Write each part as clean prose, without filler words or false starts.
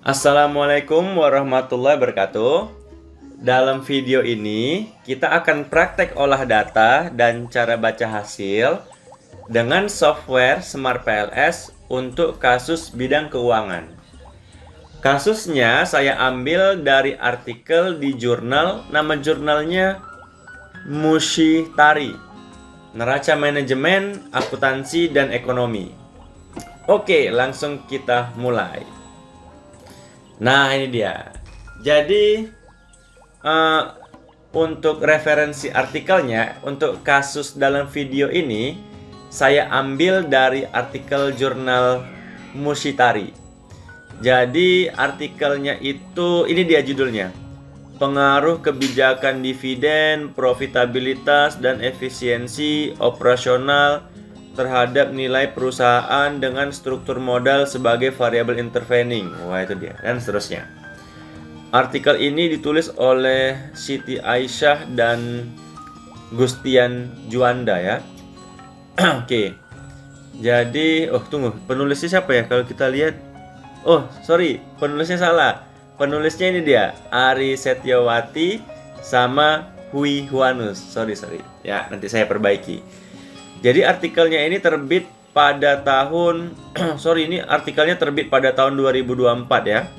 Assalamualaikum warahmatullahi wabarakatuh. Dalam video ini, kita akan praktek olah data dan cara baca hasil dengan software Smart PLS untuk kasus bidang keuangan. Kasusnya saya ambil dari artikel di jurnal, nama jurnalnya Mushitari, Neraca Manajemen, Akuntansi, dan Ekonomi. Oke, langsung kita mulai. Nah, ini dia. Jadi untuk referensi artikelnya, untuk kasus dalam video ini saya ambil dari artikel jurnal Mushitari. Jadi artikelnya itu, ini dia judulnya, pengaruh kebijakan dividen, profitabilitas, dan efisiensi operasional terhadap nilai perusahaan dengan struktur modal sebagai variabel intervening. Wah, itu dia, dan seterusnya. Artikel ini ditulis oleh Siti Aisyah dan Gustian Juanda ya. Oke. Jadi, tunggu, penulisnya siapa ya kalau kita lihat? Sorry, penulisnya salah. Penulisnya ini dia, Ari Setyawati sama Hui Huanus. Sorry. Ya, nanti saya perbaiki. Jadi artikelnya ini terbit pada tahun ini artikelnya terbit pada tahun 2024 ya.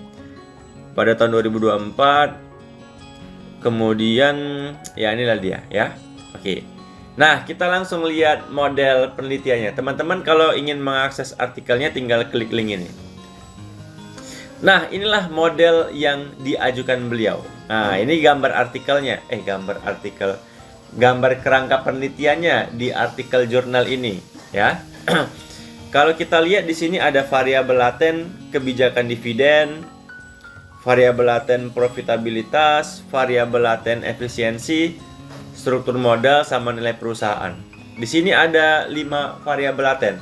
Pada tahun 2024. Kemudian ya inilah dia ya. Oke. Nah, kita langsung lihat model penelitiannya. Teman-teman kalau ingin mengakses artikelnya tinggal klik link ini. Nah, inilah model yang diajukan beliau. Nah, ini gambar artikelnya. Gambar kerangka penelitiannya di artikel jurnal ini, ya. Kalau kita lihat di sini ada variabel laten kebijakan dividen, variabel laten profitabilitas, variabel laten efisiensi, struktur modal sama nilai perusahaan. Di sini ada 5 variabel laten.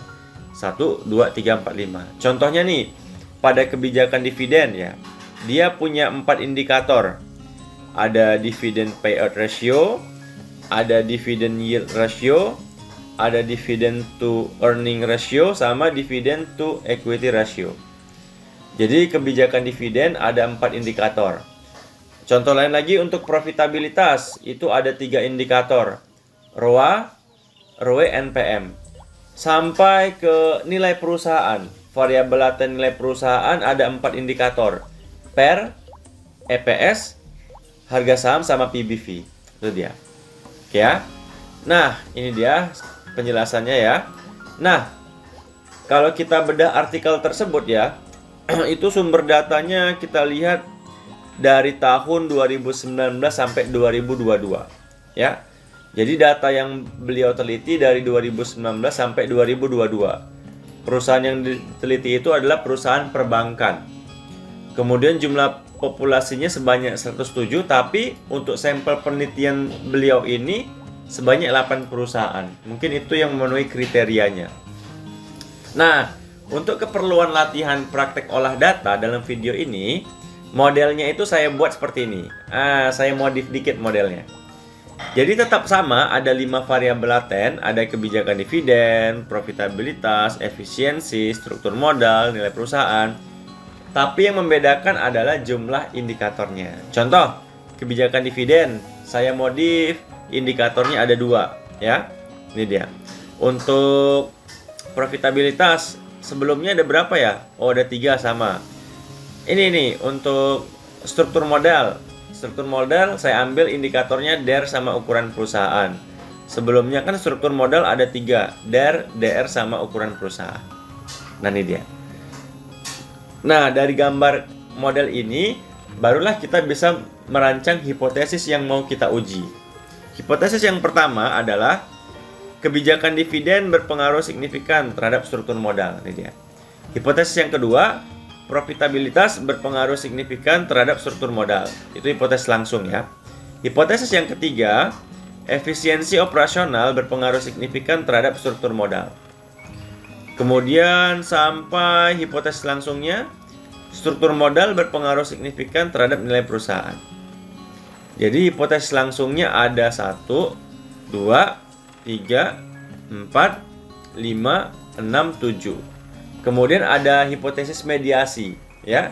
1, 2, 3, 4, 5. Contohnya nih, pada kebijakan dividen ya. Dia punya 4 indikator. Ada dividend payout ratio, ada dividend yield ratio, ada dividend to earning ratio, sama dividend to equity ratio. Jadi kebijakan dividen ada 4 indikator. Contoh lain lagi untuk profitabilitas, itu ada 3 indikator. ROA, ROE, NPM. Sampai ke nilai perusahaan, variabel laten nilai perusahaan ada 4 indikator. PER, EPS, harga saham sama PBV. Itu dia. Oke ya. Nah, ini dia penjelasannya ya. Nah, kalau kita bedah artikel tersebut ya, itu sumber datanya kita lihat dari tahun 2019 sampai 2022 ya. Jadi data yang beliau teliti dari 2019 sampai 2022. Perusahaan yang diteliti itu adalah perusahaan perbankan. Kemudian jumlah populasinya sebanyak 107, tapi untuk sampel penelitian beliau ini sebanyak 8 perusahaan. Mungkin itu yang memenuhi kriterianya. Nah, untuk keperluan latihan praktek olah data dalam video ini, modelnya itu saya buat seperti ini. Saya modif dikit modelnya. Jadi tetap sama, ada 5 variabel laten, ada kebijakan dividen, profitabilitas, efisiensi, struktur modal, nilai perusahaan. Tapi yang membedakan adalah jumlah indikatornya. Contoh, kebijakan dividen, saya modif indikatornya ada 2 ya. Ini dia. Untuk profitabilitas sebelumnya ada berapa ya? Ada 3 sama. Ini nih untuk struktur modal. Struktur modal saya ambil indikatornya DER sama ukuran perusahaan. Sebelumnya kan struktur modal ada 3, DER, DR sama ukuran perusahaan. Nah, ini dia. Nah, dari gambar model ini barulah kita bisa merancang hipotesis yang mau kita uji. Hipotesis yang pertama adalah kebijakan dividen berpengaruh signifikan terhadap struktur modal. Ini dia. Hipotesis yang kedua, profitabilitas berpengaruh signifikan terhadap struktur modal. Itu hipotesis langsung ya. Hipotesis yang ketiga, efisiensi operasional berpengaruh signifikan terhadap struktur modal. Kemudian sampai hipotesis langsungnya, struktur modal berpengaruh signifikan terhadap nilai perusahaan. Jadi hipotesis langsungnya ada 1, 2, 3, 4, 5, 6, 7. Kemudian ada hipotesis mediasi, ya.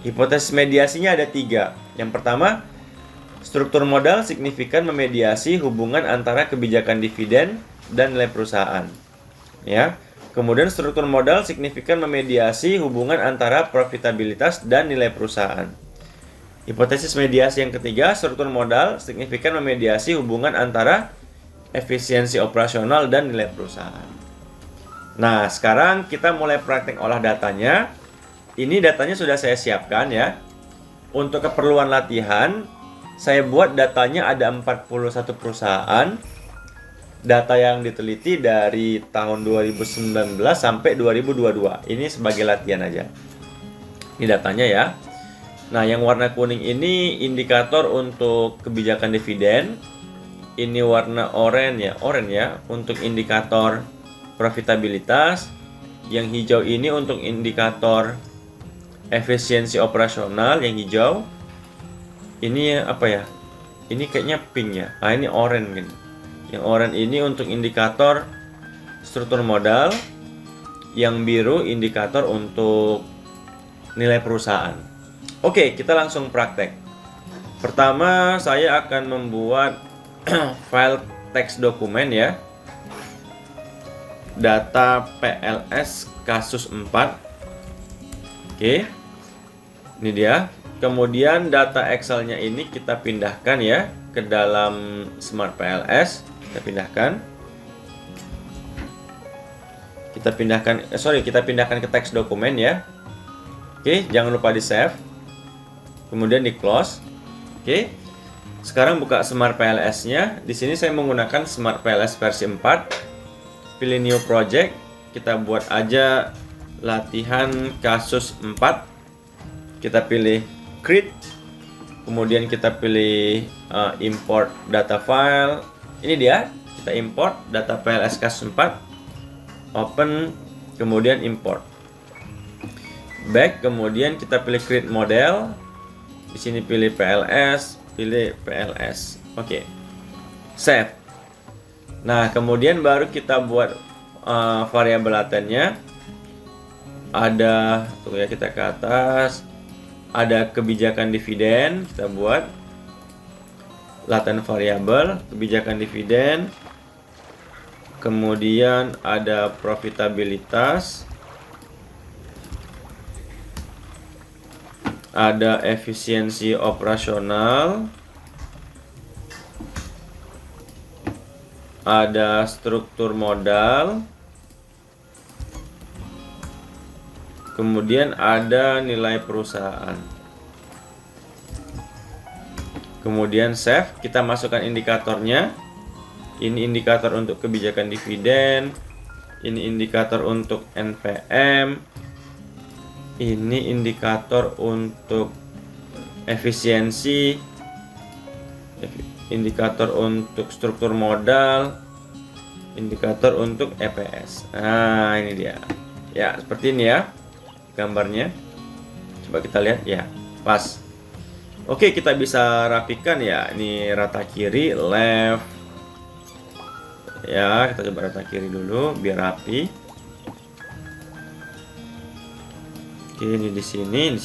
Hipotesis mediasinya ada 3. Yang pertama, struktur modal signifikan memediasi hubungan antara kebijakan dividen dan nilai perusahaan. Ya. Kemudian struktur modal signifikan memediasi hubungan antara profitabilitas dan nilai perusahaan. Hipotesis mediasi yang ketiga, struktur modal signifikan memediasi hubungan antara efisiensi operasional dan nilai perusahaan. Nah, sekarang kita mulai praktek olah datanya. Ini datanya sudah saya siapkan ya. Untuk keperluan latihan, saya buat datanya ada 41 perusahaan. Data yang diteliti dari tahun 2019 sampai 2022. Ini sebagai latihan aja. Ini datanya ya. Nah, yang warna kuning ini indikator untuk kebijakan dividen. Ini warna oranye ya, untuk indikator profitabilitas. Yang hijau ini untuk indikator efisiensi operasional, yang hijau. Ini apa ya? Ini kayaknya pink ya. Ah, ini oranye gini. Yang oranye ini untuk indikator struktur modal, yang biru indikator untuk nilai perusahaan. Oke, kita langsung praktek. Pertama, saya akan membuat file teks dokumen ya. Data PLS kasus 4. Oke. Ini dia. Kemudian data Excel-nya ini kita pindahkan ya ke dalam Smart PLS. Kita pindahkan ke teks dokumen ya. Oke, jangan lupa di save. Kemudian di close. Oke. Sekarang buka Smart PLS-nya. Di sini saya menggunakan Smart PLS versi 4. Pilih new project. Kita buat aja latihan kasus 4. Kita pilih create. Kemudian kita pilih import data file. Ini dia, kita import data PLS kasus 4, open, kemudian import, back, kemudian kita pilih create model, di sini pilih PLS, oke, save. Nah, kemudian baru kita buat variabel latennya. Ada, tunggu ya, kita ke atas, ada kebijakan dividen, kita buat laten variabel, kebijakan dividen, kemudian ada profitabilitas, ada efisiensi operasional, ada struktur modal, kemudian ada nilai perusahaan. Kemudian save, kita masukkan indikatornya. Ini indikator untuk kebijakan dividen, ini indikator untuk NPM, ini indikator untuk efisiensi, indikator untuk struktur modal, indikator untuk EPS. Nah, ini dia. Ya, seperti ini ya gambarnya. Coba kita lihat ya, pas. Oke, kita bisa rapikan ya. Ini rata kiri, left. Ya, kita coba rata kiri dulu biar rapi. Oke, ini di sini,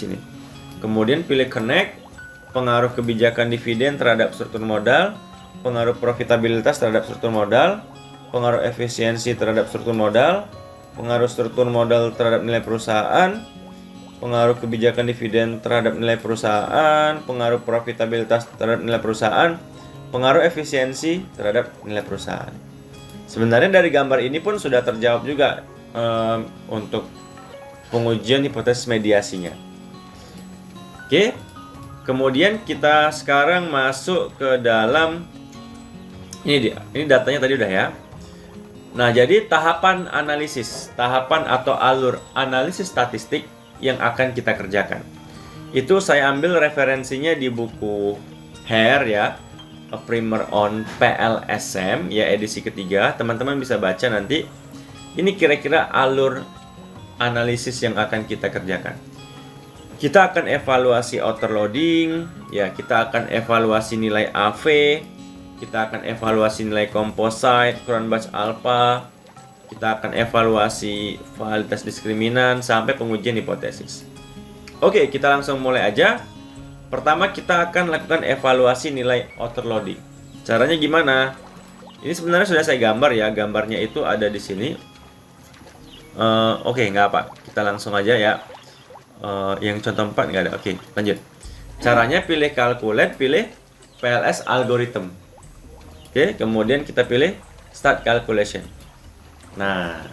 Kemudian pilih connect, pengaruh kebijakan dividen terhadap struktur modal, pengaruh profitabilitas terhadap struktur modal, pengaruh efisiensi terhadap struktur modal, pengaruh struktur modal terhadap nilai perusahaan, pengaruh kebijakan dividen terhadap nilai perusahaan, pengaruh profitabilitas terhadap nilai perusahaan, pengaruh efisiensi terhadap nilai perusahaan. Sebenarnya dari gambar ini pun sudah terjawab juga untuk pengujian hipotesis mediasinya. Oke, kemudian kita sekarang masuk ke dalam, ini dia, ini datanya tadi udah ya. Nah, jadi tahapan analisis, tahapan atau alur analisis statistik yang akan kita kerjakan. Itu saya ambil referensinya di buku Hare ya, A Primer on PLSM ya, edisi ketiga. Teman-teman bisa baca nanti. Ini kira-kira alur analisis yang akan kita kerjakan. Kita akan evaluasi outer loading, ya, kita akan evaluasi nilai AV, kita akan evaluasi nilai composite, Cronbach alpha, kita akan evaluasi validitas diskriminan sampai pengujian hipotesis. Oke, kita langsung mulai aja. Pertama kita akan lakukan evaluasi nilai outer loading. Caranya gimana? Ini sebenarnya sudah saya gambar ya, gambarnya itu ada di sini. Oke, nggak apa, kita langsung aja ya. Yang contoh 4 nggak ada. Oke, lanjut. Caranya pilih calculate, pilih PLS algorithm. Oke, kemudian kita pilih start calculation. Nah,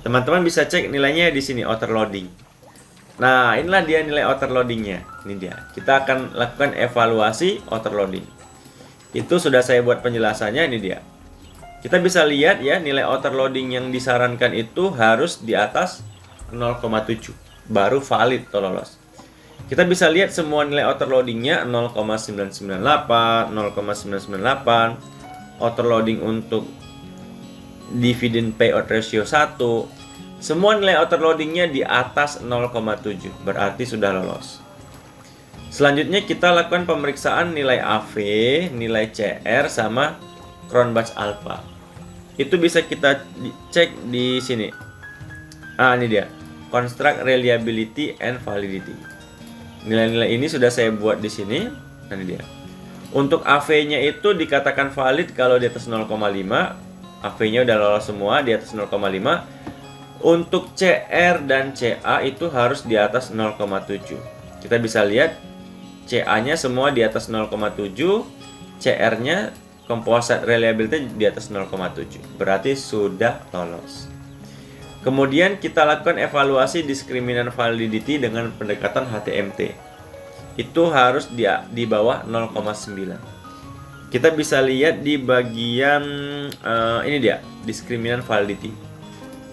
teman-teman bisa cek nilainya di sini outer loading. Nah, inilah dia nilai outer loadingnya. Ini dia. Kita akan lakukan evaluasi outer loading. Itu sudah saya buat penjelasannya, ini dia. Kita bisa lihat ya, nilai outer loading yang disarankan itu harus di atas 0,7 baru valid atau lolos. Kita bisa lihat semua nilai outer loadingnya 0,998, 0,998, outer loading untuk dividend payout ratio 1. Semua nilai outer loadingnya di atas 0,7 berarti sudah lolos. Selanjutnya kita lakukan pemeriksaan nilai AV, nilai CR sama Cronbach alpha. Itu bisa kita cek di sini. Ini dia. Construct reliability and validity. Nilai-nilai ini sudah saya buat di sini. Ini dia. Untuk AV-nya itu dikatakan valid kalau di atas 0,5. AV-nya udah lolos semua di atas 0,5. Untuk CR dan CA itu harus di atas 0,7. Kita bisa lihat CA-nya semua di atas 0,7, CR-nya composite reliability di atas 0,7. Berarti sudah lolos. Kemudian kita lakukan evaluasi discriminant validity dengan pendekatan HTMT. Itu harus di bawah 0,9. Kita bisa lihat di bagian ini dia, discriminant validity.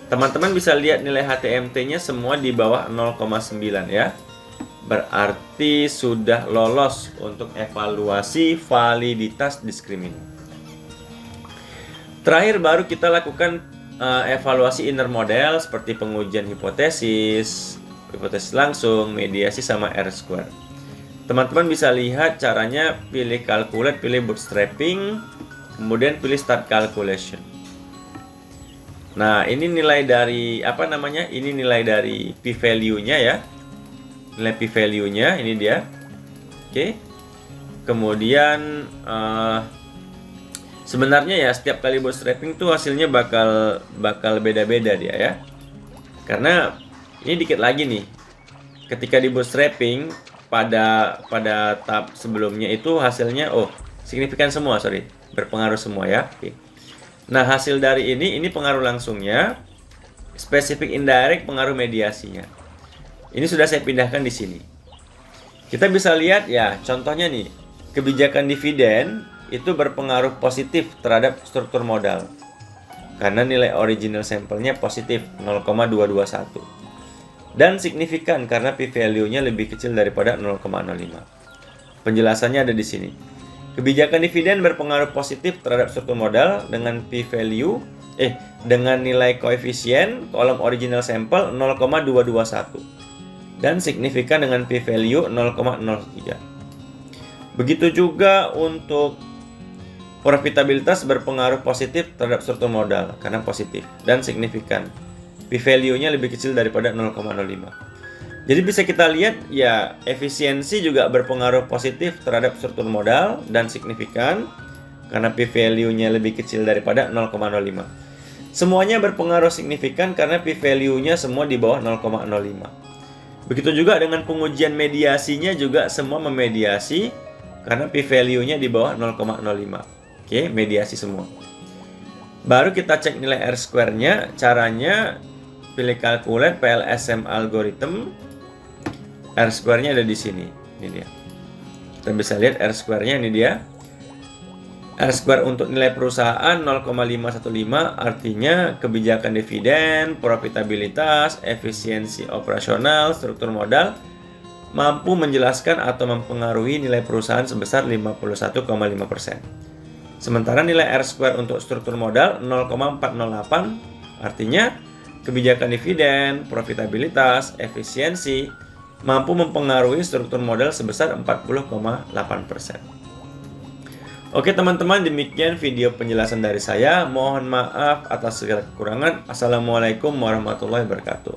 Teman-teman bisa lihat nilai HTMT-nya semua di bawah 0,9 ya. Berarti sudah lolos untuk evaluasi validitas diskriminan. Terakhir baru kita lakukan evaluasi inner model seperti pengujian hipotesis, hipotesis langsung, mediasi sama R-square. Teman-teman bisa lihat caranya, pilih calculate, pilih bootstrapping, kemudian pilih start calculation. Nah, ini nilai dari Ini nilai dari p-value-nya ya. Nilai p-value-nya ini dia. Oke. Kemudian sebenarnya ya setiap kali bootstrapping tuh hasilnya bakal beda-beda dia ya. Karena ini dikit lagi nih. Ketika di bootstrapping pada tahap sebelumnya itu hasilnya signifikan semua, berpengaruh semua ya. Oke. Nah, hasil dari ini pengaruh langsungnya, spesifik indirect pengaruh mediasinya. Ini sudah saya pindahkan di sini. Kita bisa lihat ya, contohnya nih, kebijakan dividen itu berpengaruh positif terhadap struktur modal. Karena nilai original sampelnya positif 0,221. Dan signifikan karena p-value-nya lebih kecil daripada 0,05. Penjelasannya ada di sini. Kebijakan dividen berpengaruh positif terhadap struktur modal dengan p-value dengan nilai koefisien kolom original sample 0,221. Dan signifikan dengan p-value 0,03. Begitu juga untuk profitabilitas berpengaruh positif terhadap struktur modal karena positif dan signifikan. P-value-nya lebih kecil daripada 0,05. Jadi bisa kita lihat ya, efisiensi juga berpengaruh positif terhadap struktur modal dan signifikan karena p-value-nya lebih kecil daripada 0,05. Semuanya berpengaruh signifikan karena p-value-nya semua di bawah 0,05. Begitu juga dengan pengujian mediasinya juga semua memediasi karena p-value-nya di bawah 0,05. Oke, mediasi semua. Baru kita cek nilai R-square-nya. Caranya pilih calculate PLSM algorithm. R-square-nya ada di sini. Ini dia. Kita bisa lihat R-square-nya, ini dia. R-square untuk nilai perusahaan 0,515, artinya kebijakan dividen, profitabilitas, efisiensi operasional, struktur modal mampu menjelaskan atau mempengaruhi nilai perusahaan sebesar 51,5%. Sementara nilai R-square untuk struktur modal 0,408, artinya kebijakan dividen, profitabilitas, efisiensi mampu mempengaruhi struktur modal sebesar 40,8%. Oke teman-teman, demikian video penjelasan dari saya. Mohon maaf atas segala kekurangan. Assalamualaikum warahmatullahi wabarakatuh.